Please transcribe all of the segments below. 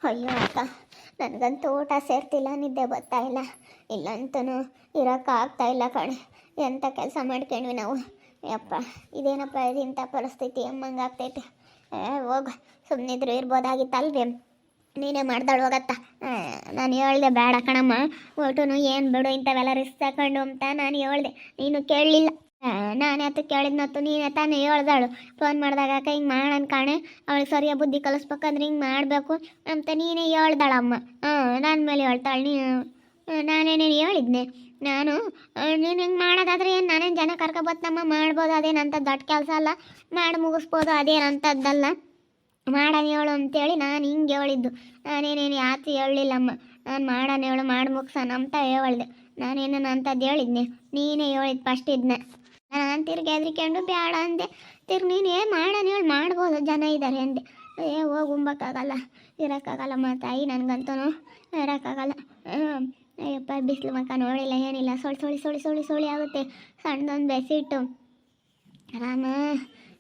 ಅಯ್ಯೋ ಅಕ್ಕ, ನನಗಂತೂ ಊಟ ಸೇರ್ತಿಲ್ಲ, ನಿದ್ದೆ ಬರ್ತಾ ಇಲ್ಲ. ಇಲ್ಲಂತೂ ಇರೋಕ್ಕಾಗ್ತಾ ಇಲ್ಲ ಕಣೆ. ಎಂಥ ಕೆಲಸ ಮಾಡ್ಕೊಂಡ್ವಿ ನಾವು. ಯಪ್ಪ, ಇದೇನಪ್ಪ ಇದು ಇಂಥ ಪರಿಸ್ಥಿತಿ ಅಮ್ಮಂಗೆ ಆಗ್ತೈತೆ. ಹೋಗು, ಸುಮ್ಮನಿದ್ರು ಇರ್ಬೋದಾಗಿತ್ತಲ್ವೇ. ನೀನೇ ಮಾಡ್ದಾಳು ಹೋಗತ್ತ. ನಾನು ಹೇಳ್ದೆ ಬೇಡ ಕಣಮ್ಮ, ಒಟ್ಟು ಏನು ಬಿಡು ಇಂಥವೆಲ್ಲ ರಿಸ್ಕ್ ತಗೊಂಡು ಅಂತ ನಾನು ಹೇಳ್ದೆ. ನೀನು ಕೇಳಲಿಲ್ಲ. ನಾನು ಯಾತ ಕೇಳಿದ್ನತ್ತು, ನೀನೇ ತಾನೇ ಹೇಳ್ದಾಳು. ಫೋನ್ ಮಾಡಿದಾಗ ಅಕ್ಕ ಹಿಂಗೆ ಮಾಡೋಣ ಕಾಣೆ, ಅವಳಿಗೆ ಸರಿಯಾಗಿ ಬುದ್ಧಿ ಕಲಿಸ್ಬೇಕಂದ್ರೆ ಹಿಂಗೆ ಮಾಡಬೇಕು ಅಂತ ನೀನೇ ಹೇಳ್ದಾಳಮ್ಮ. ನನ್ನ ಮೇಲೆ ಹೇಳ್ತಾಳೆ. ನಾನೇನೇನು ಹೇಳಿದ್ನೆ ನಾನು? ನೀನು ಹಿಂಗೆ ಮಾಡೋದಾದ್ರೆ ಏನು ನಾನೇನು ಜನ ಕರ್ಕೊಬತ್ತಮ್ಮ, ಮಾಡ್ಬೋದು. ಅದೇನಂತ ದೊಡ್ಡ ಕೆಲಸ ಅಲ್ಲ, ಮಾಡಿ ಮುಗಿಸ್ಬೋದು, ಅದೇನಂತದ್ದಲ್ಲ. ಮಾಡೋಣ ಹೇಳು ಅಂತೇಳಿ ನಾನು ಹಿಂಗೆ ಹೇಳಿದ್ದು. ನಾನೇನೇನು ಯಾತು ಹೇಳಲಿಲ್ಲಮ್ಮ. ನಾನು ಮಾಡೋಣ ಹೇಳು, ಮಾಡಿ ಮುಗ್ಸೋಣ ಅಂತ ಹೇಳ್ದೆ. ನಾನೇನು ಅಂಥದ್ದು ಹೇಳಿದ್ನೆ, ನೀನೇ ಹೇಳಿದ್ದು ಫಸ್ಟ್ ಇದನ್ನ. ನಾನು ತಿರ್ಗಿ ಹೆದ್ರಿಕೊಂಡು ಬೇಡ ಅಂದೆ. ನೀನೇ ಮಾಡೋಣ ಹೇಳಿ, ಮಾಡ್ಬೋದು, ಜನ ಇದ್ದಾರೆ ಅಂದೆ. ಹೋಗಿ ಉಂಬಕ್ಕಾಗಲ್ಲ, ಇರೋಕ್ಕಾಗಲ್ಲಮ್ಮ ತಾಯಿ, ನನಗಂತೂ ಇರೋಕ್ಕಾಗಲ್ಲ. ಅಯ್ಯಪ್ಪ, ಬಿಸಿಲು ಮಕ್ಕ ನೋಡಿಲ್ಲ ಏನಿಲ್ಲ, ಸೊಳಿ ಆಗುತ್ತೆ. ಸಣ್ಣದೊಂದು ಬೆಸಿಟ್ಟು ರಾಮ,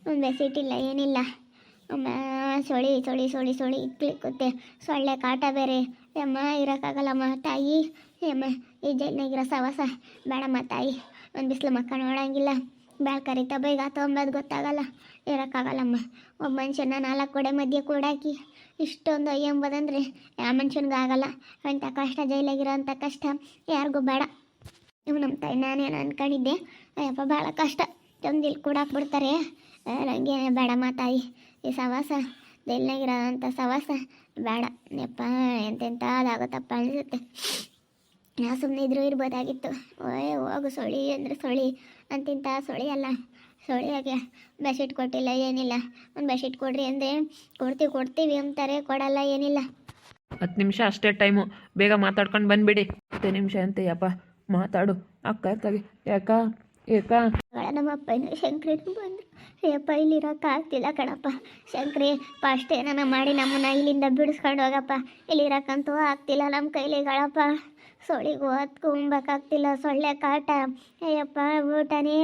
ಒಂದು ಬೆಸಿಟ್ಟಿಲ್ಲ ಏನಿಲ್ಲ. ಅಮ್ಮ, ಸೊಳಿ ಇಕ್ಲಿಕ್ಕುತ್ತೆ. ಸೊಳ್ಳೆ ಕಾಟ ಬೇರೆ. ಅಮ್ಮ, ಇರೋಕ್ಕಾಗಲ್ಲಮ್ಮ ತಾಯಿ. ಅಮ್ಮ, ಈ ಜೈಲ್ನಾಗಿರೋ ಸವಾಸ ಬೇಡಮ್ಮ ತಾಯಿ. ಒಂದು ಬಿಸಿಲು ಮಕ್ಕ ನೋಡೋಂಗಿಲ್ಲ, ಬ್ಯಾಳ್ ಕರಿತಾ ಬೈಗ ತೊಂಬದು ಗೊತ್ತಾಗಲ್ಲ, ಇರೋಕ್ಕಾಗಲ್ಲಮ್ಮ. ಒಬ್ಬ ಮನುಷ್ಯನ 4 ಗೋಡೆ ಮಧ್ಯೆ ಕೂಡಾಕಿ ಇಷ್ಟೊಂದು ಎಂಬುದಂದರೆ ಯಾವ ಮನುಷ್ಯನಿಗಾಗಲ್ಲ. ಅಂಥ ಕಷ್ಟ, ಜೈಲಾಗಿರೋ ಅಂಥ ಕಷ್ಟ ಯಾರಿಗೂ ಬೇಡ. ಇವು ನಮ್ಮ ತಾಯಿ, ನಾನೇನು ಅನ್ಕೊಂಡಿದ್ದೆ, ಅಯ್ಯಪ್ಪ ಭಾಳ ಕಷ್ಟ, ಜೊಂದಿಲ್ ಕೂಡಾಕ್ಬಿಡ್ತಾರೆ. ನನಗೇನೆ ಬೇಡಮ್ಮ ತಾಯಿ, ಈ ಸವಾಸ, ಜೈಲ್ನಾಗಿರೋ ಅಂಥ ಸವಾಸ ಬೇಡ. ಯಪ್ಪ, ಎಂತೆಂಥದ್ದಾಗುತ್ತಪ್ಪ ಅನಿಸುತ್ತೆ. ನಾ ಸುಮ್ಮನೆ ಇದ್ರೂ ಇರ್ಬೋದಾಗಿತ್ತು. ಹೋಗು, ಸೊಳಿ ಅಂದರೆ ಸೊಳಿ ಅಂತಿಂಥ ಸೊಳಿ ಅಲ್ಲ. ಸೊಳಿಯಾಗೆ ಬೆಡ್ಶೀಟ್ ಕೊಟ್ಟಿಲ್ಲ ಏನಿಲ್ಲ. ಒಂದು ಬೆಡ್ಶೀಟ್ ಕೊಡ್ರಿ ಅಂದರೆ ಕೊಡ್ತೀವಿ ಅಂತಾರೆ, ಕೊಡಲ್ಲ ಏನಿಲ್ಲ. 10 ನಿಮಿಷ ಅಷ್ಟೇ ಟೈಮು, ಬೇಗ ಮಾತಾಡ್ಕೊಂಡು ಬಂದುಬಿಡಿ. 10 ನಿಮಿಷ ಅಂತೆಯಪ್ಪ, ಮಾತಾಡು ಅಕ್ಕ ಇರ್ತಾವೆ. ಯಾಕ ನಮ್ಮಪ್ಪನ ಶಂಕ್ರಿನೂ ಬಂದರು. ಅಯ್ಯಪ್ಪ, ಇಲ್ಲಿರೋಕ್ಕಾಗ್ತಿಲ್ಲ ಕಣಪ್ಪ. ಶಂಕ್ರಿ ಫಸ್ಟ್ ಏನಾನ ಮಾಡಿ ನಮ್ಮನ್ನ ಇಲ್ಲಿಂದ ಬಿಡಿಸ್ಕೊಂಡು ಹೋಗಪ್ಪ. ಇಲ್ಲಿರೋಕ್ಕಂತೂ ಆಗ್ತಿಲ್ಲ ನಮ್ಮ ಕೈಲಿಗಳಪ್ಪ. ಸೊಳಿಗೂ ಹೊತ್ಕೊಂಬಕ್ಕಾಗ್ತಿಲ್ಲ, ಸೊಳ್ಳೆ ಕಾಟ. ಅಯ್ಯಪ್ಪ, ಊಟನೇ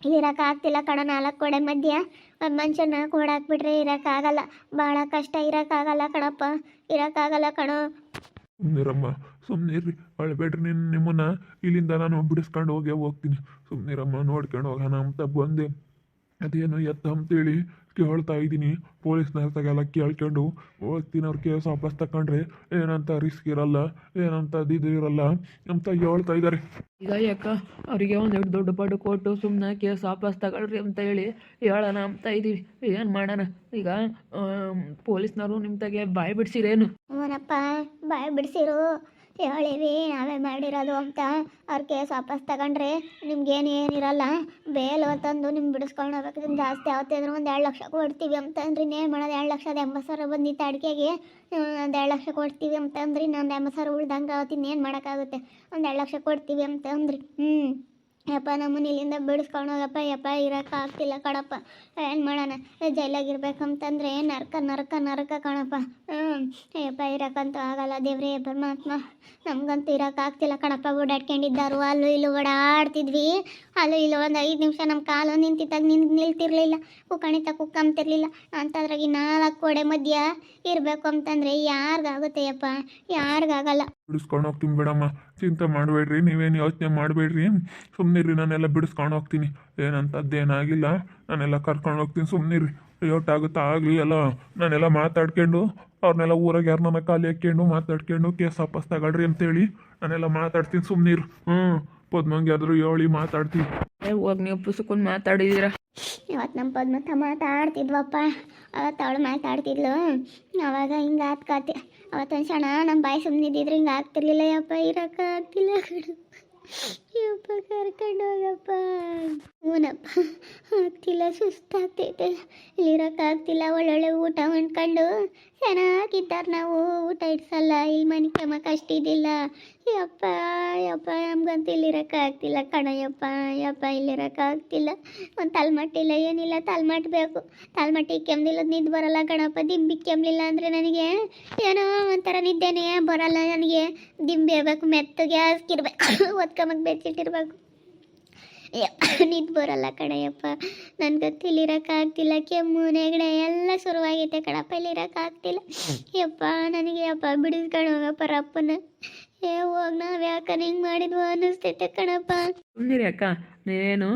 ಇಲ್ಲಿರೋಕ್ಕಾಗ್ತಿಲ್ಲ ಕಣ. 4 ಗೋಡೆ ಮಧ್ಯ ಒಂದು ಮನುಷ್ಯನ ಕೂಡಾಕ್ಬಿಟ್ರೆ ಇರೋಕ್ಕಾಗಲ್ಲ. ಭಾಳ ಕಷ್ಟ, ಇರೋಕ್ಕಾಗಲ್ಲ ಕಣಪ್ಪ, ಇರೋಕ್ಕಾಗಲ್ಲ ಕಣೋ. ಸುಮ್ಮನಿರಮ್ಮ, ಸುಮ್ಮನಿರ್ರಿ, ಅಳಬೇಡ್ರಿ. ನಿಮ್ಮನ್ನ ಇಲ್ಲಿಂದ ನಾನು ಬಿಡಿಸ್ಕೊಂಡು ಹೋಗ್ತೀನಿ. ಸುಮ್ಮನಿರಮ್ಮ, ನೋಡ್ಕೊಂಡು ಹೋಗೋಣ ಅಂತ ಬಂದೆ. ಅದೇನು ಎತ್ತ ಅಂತೇಳಿ ಕೇಳ್ತಾ ಇದ್ದೀನಿ. ಪೊಲೀಸ್ನವ್ರತಾಗೆಲ್ಲ ಕೇಳ್ಕೊಂಡು ಹೋಗ್ತೀನಿ. ಅವ್ರ ಕೇಸ್ ವಾಪಸ್ ತಗೊಂಡ್ರೆ ಏನಂತ ರಿಸ್ಕ್ ಇರಲ್ಲ, ಏನಂತ ಇದು ಇರಲ್ಲ ಅಂತ ಹೇಳ್ತಾ ಇದ್ದಾರೆ. ಈಗ ಯಾಕ ಅವರಿಗೆ ಒಂದು ದೊಡ್ಡ ಪಡ್ಡು ಕೊಟ್ಟು ಸುಮ್ಮನೆ ಕೇಸ್ ವಾಪಸ್ ತಗೊಳ್ರಿ ಅಂತ ಹೇಳಿ ಹೇಳೋಣ ಅಂತ ಇದ್ದೀವಿ. ಏನು ಮಾಡೋಣ ಈಗ? ಪೊಲೀಸ್ನವರು ನಿಮ್ಮ ತಗೆ ಬಾಯಿ ಬಿಡಿಸಿರೇನು? ಅವನಪ್ಪ, ಬಾಯಿ ಬಿಡಿಸಿರು ಹೇಳಿವಿ ನಾವೇ ಮಾಡಿರೋದು ಅಂತ. ಅವ್ರ ಕೇಸ್ ವಾಪಸ್ ತಗೊಂಡ್ರೆ ನಿಮ್ಗೇನಿರಲ್ಲ, ಬೇಲ್ ತಂದು ನಿಮ್ಗೆ ಬಿಡಿಸ್ಕೊಂಡು ಹೋಗ್ಬೇಕು. ಜಾಸ್ತಿ ಆವತ್ತಿದ್ರು 1 2 ಲಕ್ಷ ಕೊಡ್ತೀವಿ ಅಂತಂದ್ರಿ. ಏನು ಮಾಡೋದು? 2,80,000 ಬಂದಿತ್ತು ಅಡಿಕೆಗೆ. 1 2 ಲಕ್ಷ ಕೊಡ್ತೀವಿ ಅಂತಂದ್ರಿ. ನಾನು 80,000 ಉಳ್ದಂಗೆ ಅವತ್ತಿನ ಮಾಡೋಕ್ಕಾಗುತ್ತೆ? 1 2 ಲಕ್ಷ ಕೊಡ್ತೀವಿ ಅಂತಂದ್ರಿ. ಯಪ್ಪ, ನಮ್ಮನ್ನ ಇಲ್ಲಿಂದ ಬಿಡಿಸ್ಕೊಂಡು ಹೋಗಪ್ಪ. ಯಪ್ಪ, ಇರೋಕ್ಕಾಗ್ತಿಲ್ಲ ಕಣಪ್ಪ. ಏನು ಮಾಡೋಣ? ಜೈಲಾಗಿರ್ಬೇಕಂತಂದ್ರೆ ನರಕ ಕಣಪ್ಪ. ಯಪ್ಪ, ಇರೋಕ್ಕಂತೂ ಆಗಲ್ಲ. ದೇವ್ರೇ ಪರಮಾತ್ಮ, ನಮಗಂತೂ ಇರೋಕ್ಕಾಗ್ತಿಲ್ಲ ಕಣಪ್ಪ. ಓಡಾಡ್ಕೊಂಡಿದ್ದಾರು ಅಲ್ಲೂ ಇಲ್ಲೂ ಓಡಾಡ್ತಿದ್ವಿ. ಅಲ್ಲೂ ಇಲ್ಲೂ ಒಂದು 5 ನಿಮಿಷ ನಮ್ಮ ಕಾಲು ನಿಂತಿದ್ದಾಗ ನಿಲ್ತಿರ್ಲಿಲ್ಲ, ಕುಕ್ಕಂತಿರ್ಲಿಲ್ಲ. ಅಂತದ್ರಾಗಿ 4 ಗೋಡೆ ಮಧ್ಯ ಇರಬೇಕು ಅಂತಂದರೆ ಯಾರಿಗಾಗುತ್ತೆ ಯಪ್ಪ? ಯಾರಿಗಾಗಲ್ಲ. ಬಿಡಿಸ್ಕೊಂಡು ಹೋಗ್ತೀನಿ ಬಿಡಮ್ಮ, ಚಿಂತೆ ಮಾಡಬೇಡ್ರಿ. ನೀವೇನು ಯೋಚನೆ ಮಾಡಬೇಡ್ರಿ, ಸುಮ್ಮನಿರ್ರಿ. ನಾನೆಲ್ಲ ಬಿಡಿಸ್ಕೊಂಡು ಹೋಗ್ತೀನಿ. ಏನಂತದ್ದೇನಾಗಿಲ್ಲ, ನಾನೆಲ್ಲ ಕರ್ಕೊಂಡು ಹೋಗ್ತೀನಿ. ಸುಮ್ಮನಿರ್ರಿ. ಯೋಟಾಗುತ್ತಾ ಆಗಲಿ ಎಲ್ಲ. ನಾನೆಲ್ಲ ಮಾತಾಡ್ಕೊಂಡು ಅವ್ರನ್ನೆಲ್ಲ ಊರಾಗ ಯಾರನ್ನ ಖಾಲಿ ಹಾಕ್ಕೊಂಡು ಮಾತಾಡ್ಕೊಂಡು ಕೇಸ್ ವಾಪಸ್ ತಗೊಳ್ರಿ ಅಂತೇಳಿ ನಾನೆಲ್ಲ ಮಾತಾಡ್ತೀನಿ. ಸುಮ್ಮನಿರು. ಪದ್ಮಂಗೆ ಆದರೂ ಹೇಳಿ ಮಾತಾಡ್ತೀನಿ. ಹೋಗಿ ನೀವು ಪುಸ್ತಕೊಂಡು ಮಾತಾಡಿದ್ದೀರಾ? ಇವತ್ತು ನಮ್ಮ ಪದ್ಮತ ಮಾತಾಡ್ತಿದ್ವಪ್ಪ. ಅವತ್ತು ಅವಳು ಮಾತಾಡ್ತಿದ್ಲು. ಅವಾಗ ಹಿಂಗೆ ಆತ್ಕತೆ. ಅವತ್ತೊಂದು ಕ್ಷಣ ನಮ್ಮ ಬಾಯಿ ಸುಮ್ಮನಿದ್ದಿದ್ರೆ ಹಿಂಗೆ ಆಗ್ತಿರ್ಲಿಲ್ಲ. ಯಪ್ಪ, ಇರೋಕ್ಕಾಗ್ತಿಲ್ಲ ಕಡು. ಯಪ್ಪ, ಕರ್ಕೊಂಡು ಹೋಗಪ್ಪ. ಹೂನಪ್ಪ, ಆಗ್ತಿಲ್ಲ, ಸುಸ್ತಾಗ್ತೈತೆ. ಇಲ್ಲಿರೋಕ್ಕಾಗ್ತಿಲ್ಲ. ಒಳ್ಳೊಳ್ಳೆ ಊಟ ಮಾಡ್ಕೊಂಡು ಚೆನ್ನಾಗಿದ್ದಾರೆ ನಾವು. ಊಟ ಇಡ್ಸಲ್ಲ, ಇಲ್ಲಿ ಮನೆ ಕೆಮ್ಮಕ್ಕೆ ಅಷ್ಟಿದ್ದಿಲ್ಲ. ಯಪ್ಪ ನಮ್ಗಂತೂ ಇಲ್ಲಿರೋಕ್ಕಾಗ್ತಿಲ್ಲ ಕಣಯ್ಯಪ್ಪ. ಇಲ್ಲಿರೋಕ್ಕಾಗ್ತಿಲ್ಲ. ಒಂದು ತಲೆಮಟ್ಟಿಲ್ಲ, ಏನಿಲ್ಲ. ತಲೆಮಟ್ಟಬೇಕು. ತಲೆಮಟ್ಟಿ ಕೆಮ್ದಿಲ್ಲದ ನಿದ್ದೆ ಬರಲ್ಲ ಕಣಪ್ಪ. ದಿಂಬಿ ಕೆಮ್ಮಲಿಲ್ಲ ಅಂದರೆ ನನಗೆ ಏನೋ ಒಂಥರ ನಿದ್ದೆನೇ ಬರಲ್ಲ. ನನಗೆ ದಿಂಬಿ ಇರಬೇಕು, ಮೆತ್ತಗೆ ಹಾಸ್ಕಿರ್ಬೇಕು, ಒತ್ಕೊಂಬಕ್ಕೆ ಬೆಚ್ಚಿಟ್ಟಿರ್ಬೇಕು. ನಿದ್ದು ಬರೋಲ್ಲ ಕಣಯ್ಯಪ್ಪ. ನನಗಂತೂ ಇಲ್ಲಿರೋಕ್ಕಾಗ್ತಿಲ್ಲ. ಕೆಮ್ಮು ನೆಗಡೆ ಎಲ್ಲ ಶುರುವಾಗೈತೆ ಕಣಪ್ಪ, ಇಲ್ಲಿರೋಕ್ಕಾಗ್ತಿಲ್ಲ. ಯಪ್ಪ ನನಗೆ ಯಪ್ಪ ಬಿಡಿಸ್ಕೊಂಡು ಹೋಗಪ್ಪ ರಪ್ಪನ. ಹೋಗಿ ನಾವು ಯಾಕಂದ್ರೆ ಹಿಂಗೆ ಮಾಡಿದ್ವು ಅನ್ನಿಸ್ತೈತೆ ಕಣಪ್ಪ. ಸುಮ್ಮನಿರಿ ಅಕ್ಕ, ನೀವೇನು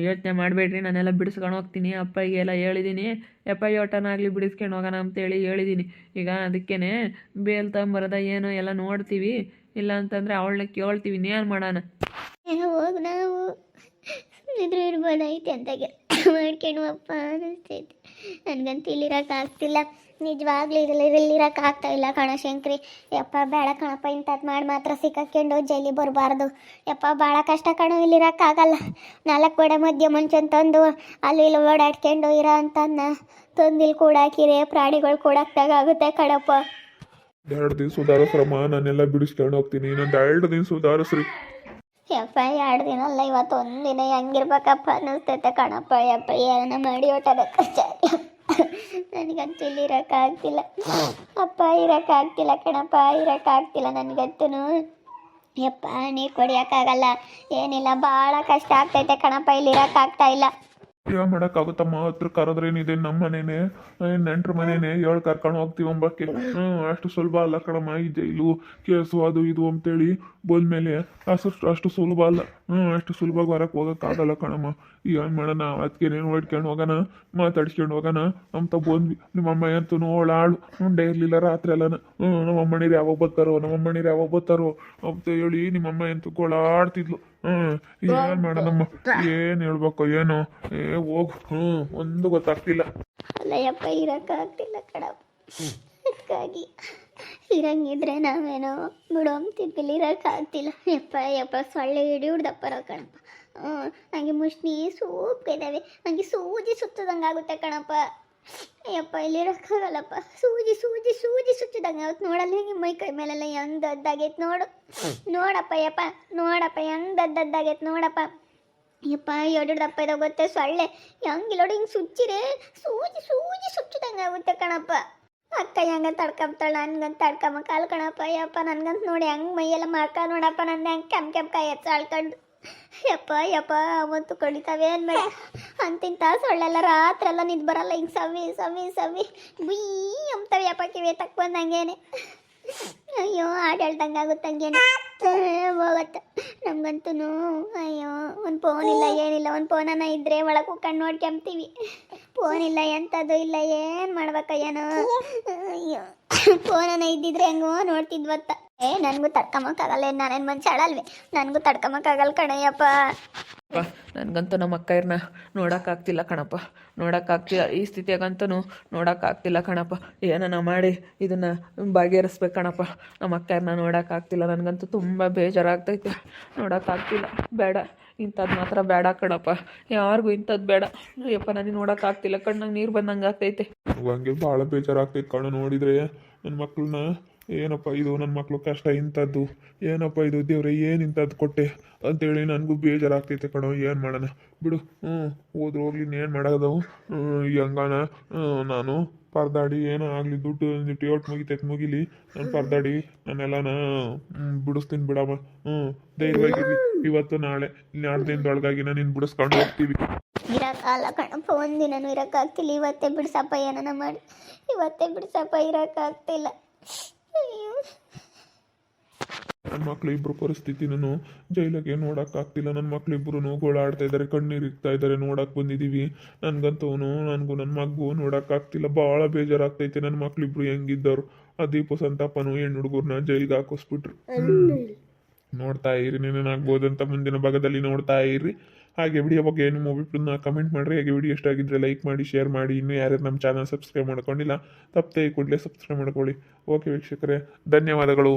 ಯೋಚನೆ ಮಾಡಬೇಡ್ರಿ, ನಾನೆಲ್ಲ ಬಿಡಿಸ್ಕೊಂಡು ಹೋಗ್ತೀನಿ. ಅಪ್ಪಗೆಲ್ಲ ಹೇಳಿದ್ದೀನಿ, ಯಪ್ಪ ಯೋಟನಾಗಲಿ ಬಿಡಿಸ್ಕೊಂಡು ಹೋಗೋಣ ಅಂತೇಳಿ ಹೇಳಿದ್ದೀನಿ. ಈಗ ಅದಕ್ಕೇ ಬೇಲ್ ತಗೊಂಬರೋದ ಏನೋ ಎಲ್ಲ ನೋಡ್ತೀವಿ, ಇಲ್ಲ ಅಂತಂದರೆ ಅವಳನ್ನ ಕೇಳ್ತೀವಿ, ಇನ್ನೇನು ಮಾಡೋಣ. ಹೋಗಿ ನಾವು ಇದ್ರು ಇರ್ಬೋದೈತೆ ಅಂತ ಮಾಡ್ಕೊಂಡು ಅಪ್ಪ ಅನ್ನಿಸ್ತೈತೆ. ನನಗಂತೂ ಇಲ್ಲಿರೋಕ್ಕಾಗ್ತಿಲ್ಲ, ನಿಜವಾಗ್ಲೂ ಇಲ್ಲಿರೋಕ್ಕಾಗ್ತಾ ಇಲ್ಲ ಕಣ ಶಂಕ್ರಿ. ಯಪ್ಪ ಬೇಡ ಕಣಪ್ಪ, ಇಂಥದ್ದು ಮಾಡಿ ಮಾತ್ರ ಸಿಕ್ಕಾಕೊಂಡು ಜೈಲಿಗೆ ಬರಬಾರ್ದು. ಯಪ್ಪ ಭಾಳ ಕಷ್ಟ ಕಣೋ, ಇಲ್ಲಿರೋಕ್ಕಾಗಲ್ಲ. 4 ಗೋಡೆ ಮಧ್ಯೆ ಮುಂಚೆನ ತಂದು ಅಲ್ಲಿ ಇಲ್ಲಿ ಓಡಾಡ್ಕೊಂಡು ಇರೋ ಅಂತನ್ನ ತಂದಿಲ್ಲಿ ಕೂಡಾಕಿರೆ ಪ್ರಾಣಿಗಳು ಕೂಡಾಕ್ದಾಗುತ್ತೆ ಕಣಪ್ಪ. 2 ದಿನ ಸುಧಾರಿಸ್ರಮ್ಮ, ನಾನೆಲ್ಲ ಬಿಡಿಸ್ಕೊಂಡು ಹೋಗ್ತೀನಿ. ಇನ್ನೊಂದು 2 ದಿನ ಸುಧಾರಿಸ್ರಿ. ಯಪ್ಪ 2 ದಿನ ಅಲ್ಲ, ಇವತ್ತು 1 ದಿನ ಹೆಂಗಿರ್ಬೇಕಪ್ಪ ಅನ್ನಿಸ್ತೈತೆ ಕಣಪ್ಪ. ಯಪ್ಪ ಏನನ್ನ ಮಾಡಿ ಹೊಟ್ಟೋದಕ್ಕೆ ನನಗಂತೂ ಇಲ್ಲಿ ಇರೋಕ್ಕಾಗ್ತಿಲ್ಲ ಅಪ್ಪ, ಇರೋಕ್ಕಾಗ್ತಿಲ್ಲ ಕಣಪ್ಪ, ಇರೋಕ್ಕಾಗ್ತಿಲ್ಲ ನನಗಂತೂ. ಯಪ್ಪ ನೀರು ಕುಡಿಯೋಕ್ಕಾಗಲ್ಲ, ಏನಿಲ್ಲ, ಭಾಳ ಕಷ್ಟ ಆಗ್ತೈತೆ ಕಣಪ್ಪ, ಇಲ್ಲಿ ಇರೋಕ್ಕಾಗ್ತಾ ಇಲ್ಲ. ಯಾವ ಮಾಡೋಕ್ಕಾಗುತ್ತಮ್ಮ, ಹತ್ರ ಕರೆದ್ರೇನಿದೆ, ನಮ್ಮ ಮನೇನೆ, ನೆಂಟ್ರ ಮನೇನೆ, ಹೇಳಿ ಕರ್ಕೊಂಡು ಹೋಗ್ತೀವಿ ಅಂಬಕ್ಕೆ. ಅಷ್ಟು ಸುಲಭ ಅಲ್ಲ ಕಣಮ್ಮ ಈ ಜೈಲು, ಕೇಸು ಅದು ಇದು ಅಂತೇಳಿ ಬಂದ್ಮೇಲೆ ಅಷ್ಟು ಸುಲಭ ಅಲ್ಲ. ಅಷ್ಟು ಸುಲಭವಾಗಿ ಹೊರಕ್ಕೆ ಹೋಗೋಕ್ಕಾಗಲ್ಲ ಕಣಮ್ಮ. ಏನು ಮಾಡೋಣ, ಅದಕ್ಕೆ ನೋಡ್ಕೊಂಡು ಹೋಗೋಣ, ಮಾತಾಡ್ಸ್ಕೊಂಡು ಹೋಗೋಣ ಅಂತ ಬಂದ್ವಿ. ನಿಮ್ಮಮ್ಮ ಅಂತೂ ನೋಳಾಳು ಉಂಡೆ ಇರಲಿಲ್ಲ ರಾತ್ರಿ ಎಲ್ಲನ. ನಮ್ಮಮ್ಮನೀರು ಯಾವಾಗ ಬರ್ತಾರೋ ಅಂತ ಹೇಳಿ ನಿಮ್ಮಮ್ಮ ಅಂತೂ ಗೋಳಾಡ್ತಿದ್ಲು. ಏನು ಮಾಡೋಣಮ್ಮ, ಏನು ಹೇಳ್ಬೇಕು ಏನೋ, ಹೋಗು, ಒಂದು ಗೊತ್ತಾಗ್ತಿಲ್ಲ. ಅಲ್ಲಯ್ಯಪ್ಪ ಇರೋಕ್ಕಾಗ್ತಿಲ್ಲ ಕಣಪ್ಪ. ಅದಕ್ಕಾಗಿ ಇರಂಗಿದ್ರೆ ನಾವೇನೋ ಬಿಡು ಅಂತಿದ್ವಿಲ್ಲ, ಇರೋಕ್ಕಾಗ್ತಿಲ್ಲ. ಯಪ್ಪ ಸೊಳ್ಳೆ ಹಿಡಿದಪ್ಪರೋ ಕಣಪ್ಪ. ನನಗೆ ಮುಷ್ಣಿ ಸೂಪ್ಗಿದ್ದಾವೆ, ನನಗೆ ಸೂಜಿ ಸುತ್ತದಂಗೆ ಆಗುತ್ತೆ ಕಣಪ್ಪ. ಯಪ್ಪ ಇಲ್ಲಿರೋಕ್ಕಾಗಲ್ಲಪ್ಪ, ಸೂಜಿ ಸುತ್ತಿದಂಗೆ ಆಗುತ್ತೆ. ನೋಡಲ್ಲ ಹಿಂಗೆ ಮೈ ಕೈ ಮೇಲೆಲ್ಲ ಹೆಂಗೆ ದದ್ದಾಗೈತೆ ನೋಡಪ್ಪ ಹೆಂಗೆ ದದ್ದಾಗೈತೆ ನೋಡಪ್ಪ. ಯಪ್ಪ ದಪ್ಪ ಇದಾವೆ ಗೊತ್ತೆ ಸೊಳ್ಳೆ, ಹೆಂಗಿಲ್ಲೋಡು ಹಿಂಗೆ ಸುಚ್ಚಿರೆ ಸೂಜಿ ಸುಚ್ಚಿದಂಗೆ ಆಗುತ್ತೆ ಕಣಪ್ಪ. ಅಕ್ಕ ಹೆಂಗ ತಡ್ಕೊಂತಾಳೆ, ನನ್ಗಂತ ತಡ್ಕೊಂಬಕಾಲ್ ಕಣಪ್ಪ. ಯಪ್ಪ ನನ್ಗಂತ ನೋಡಿ ಹೆಂಗೆ ಮೈಯೆಲ್ಲ ಮಾಡ್ಕ ನೋಡಪ್ಪ, ನನ್ನ ಹೆಂಗೆ ಕೆಂಪ್ ಕಾಯಿ ಎತ್ತಾಳ್ಕೊಂಡು. ಯಪ್ಪ ಅವಂತೂ ಕಡಿತಾವೆ ಅನ್ಬೇಡ. ಅಂತಿಂತ ಸೊಳ್ಳೆಲ್ಲ ರಾತ್ರಿ ಎಲ್ಲ ನಿಂತು ಬರಲ್ಲ, ಹಿಂಗೆ ಸವಿ ಬುಯ್ ಅಂತವೆ ಯಪ್ಪ, ಕಿವಿ ತಕ್ಕ ಬಂದಂಗೇನೆ. ಅಯ್ಯೋ ಹಾಡು ಹೇಳ್ದಂಗೆ ಆಗುತ್ತಂಗೇನೆ ಹೋಗತ್ತೆ ನಮ್ಗಂತೂ. ಅಯ್ಯೋ ಒಂದು ಫೋನ್ ಇಲ್ಲ ಏನಿಲ್ಲ, ಒಂದು ಫೋನನ್ನ ಇದ್ರೆ ಒಳಗೆ ಕುಕ್ಕಂಡು ನೋಡ್ಕೊಂತೀವಿ. ಫೋನ್ ಇಲ್ಲ ಎಂಥದ್ದು ಇಲ್ಲ, ಏನು ಮಾಡ್ಬೇಕಯ್ಯನೋ. ಅಯ್ಯೋ ಫೋನನ್ನ ಇದ್ದಿದ್ರೆ ಹೆಂಗೋ ನೋಡ್ತಿದ್ವತ್ತ. ನನಗೂ ತಡ್ಕೊಂಬಕ್ಕಾಗಲ್ಲ, ನಾನೇನು ಮನುಷ್ಯಳಲ್ವೇ, ನನಗೂ ತಡ್ಕೊಂಬಕ್ಕಾಗಲ್ಲ ಕಣಯ್ಯಪ್ಪ. ನನಗಂತೂ ನಮ್ಮ ಅಕ್ಕಯ್ಯರನ್ನ ನೋಡೋಕ್ಕಾಗ್ತಿಲ್ಲ ಕಣಪ್ಪ, ನೋಡೋಕ್ಕಾಗ್ತಿಲ್ಲ. ಈ ಸ್ಥಿತಿಯಾಗಂತೂ ನೋಡೋಕ್ಕಾಗ್ತಿಲ್ಲ ಕಣಪ್ಪ. ಏನನ್ನ ಮಾಡಿ ಇದನ್ನು ಬಗೆಹರಿಸ್ಬೇಕು ಕಣಪ್ಪ. ನಮ್ಮ ಅಕ್ಕಯ್ಯರನ್ನ ನೋಡೋಕ್ಕಾಗ್ತಿಲ್ಲ, ನನಗಂತೂ ತುಂಬ ಬೇಜಾರಾಗ್ತೈತೆ, ನೋಡೋಕ್ಕಾಗ್ತಿಲ್ಲ. ಬೇಡ, ಇಂಥದ್ದು ಮಾತ್ರ ಬೇಡ ಕಣಪ್ಪ, ಯಾರಿಗೂ ಇಂಥದ್ದು ಬೇಡ. ಅಯ್ಯಪ್ಪ ನನಗೆ ನೋಡೋಕ್ಕಾಗ್ತಿಲ್ಲ, ಕಣ್ಣಾಗ ನೀರು ಬಂದಂಗೆ ಆಗ್ತೈತೆ. ಹಂಗೆ ಭಾಳ ಬೇಜಾರಾಗ್ತೈತೆ ಕಣ್ಣು ನೋಡಿದರೆ. ನನ್ನ ಮಕ್ಕಳನ್ನ ಏನಪ್ಪ ಇದು, ನನ್ನ ಮಕ್ಕಳು ಕಷ್ಟ ಇಂಥದ್ದು, ಏನಪ್ಪ ಇದು ದೇವ್ರೆ, ಏನು ಇಂಥದ್ದು ಕೊಟ್ಟೆ ಅಂತೇಳಿ ನನಗೂ ಬೇಜಾರಾಗ್ತೈತೆ ಕಣೋ. ಏನು ಮಾಡೋಣ ಬಿಡು, ಹೋದ್ರೆ ಹೋಗ್ಲಿ, ಏನು ಮಾಡೋದವು. ಹೆಂಗಾನ ನಾನು ಪರದಾಡಿ ಏನೋ ಆಗಲಿ, ದುಡ್ಡು ಏಟ್ ಮುಗಿಲಿ, ನಾನು ಪರದಾಡಿ ನಾನೆಲ್ಲನ ಬಿಡಿಸ್ತೀನಿ ಬಿಡಮ್ಮ. ಧೈರ್ಯವಾಗಿರ್ಲಿ, ಇವತ್ತು ನಾಳೆ 2 ದಿನದೊಳಗಾಗಿ ನಾನು ನಿನ್ನ ಬಿಡಿಸ್ಕೊಂಡು ಹೋಗ್ತೀವಿ. ಇರೋಕ್ಕಾಗಲ್ಲ ಕಣಪ್ಪ, ಒಂದಿನೂ ಇರೋಕ್ಕಾಗ್ತಿಲ್ಲ. ಇವತ್ತೇ ಬಿಡ್ಸಪ್ಪ, ಏನನ ಮಾಡಿ ಇವತ್ತೇ ಬಿಡ್ಸಪ್ಪ, ಇರೋಕ್ಕಾಗ್ತಿಲ್ಲ. ನನ್ನ ಮಕ್ಳು ಇಬ್ಬರು ಪರಿಸ್ಥಿತಿನೂ ಜೈಲಿಗೆ ನೋಡೋಕ್ಕಾಗ್ತಿಲ್ಲ. ನನ್ನ ಮಕ್ಳಿಬ್ರು ಗೋಳಾಡ್ತಾ ಇದ್ದಾರೆ, ಕಣ್ಣೀರು ಇಕ್ತಾ ಇದ್ದಾರೆ, ನೋಡಕ್ಕೆ ಬಂದಿದ್ದೀವಿ. ನನಗೂ ನನ್ನ ಮಗು ನೋಡೋಕ್ಕಾಗ್ತಿಲ್ಲ, ಭಾಳ ಬೇಜಾರಾಗ್ತೈತೆ. ನನ್ನ ಮಕ್ಳಿಬ್ರು ಹೆಂಗಿದ್ದವರು, ಆ ದೀಪು ಸಂತಾಪನು ಹೆಣ್ಣು ಹುಡುಗರನ್ನ ಜೈಲಿಗೆ ಹಾಕಿಸ್ಬಿಟ್ರು. ನೋಡ್ತಾ ಇರಿ, ಏನೇನಾಗ್ಬೋದಂತ ಮುಂದಿನ ಭಾಗದಲ್ಲಿ ನೋಡ್ತಾ ಇರಿ. ಹಾಗೆ ವಿಡಿಯೋ ಬಗ್ಗೆ ನಿಮ್ಮ ಅಭಿಪ್ರಾಯನ ಕಮೆಂಟ್ ಮಾಡಿರಿ. ಹಾಗೆ ವಿಡಿಯೋ ಇಷ್ಟ ಆಗಿದ್ದರೆ ಲೈಕ್ ಮಾಡಿ, ಶೇರ್ ಮಾಡಿ. ಇನ್ನೂ ಯಾರ್ಯಾರು ನಮ್ಮ ಚಾನಲ್ ಸಬ್ಸ್ಕ್ರೈಬ್ ಮಾಡ್ಕೊಂಡಿಲ್ಲ, ತಪ್ಪದೆ ಕೂಡಲೇ ಸಬ್ಸ್ಕ್ರೈಬ್ ಮಾಡ್ಕೊಳ್ಳಿ. ಓಕೆ ವೀಕ್ಷಕರೇ, ಧನ್ಯವಾದಗಳು.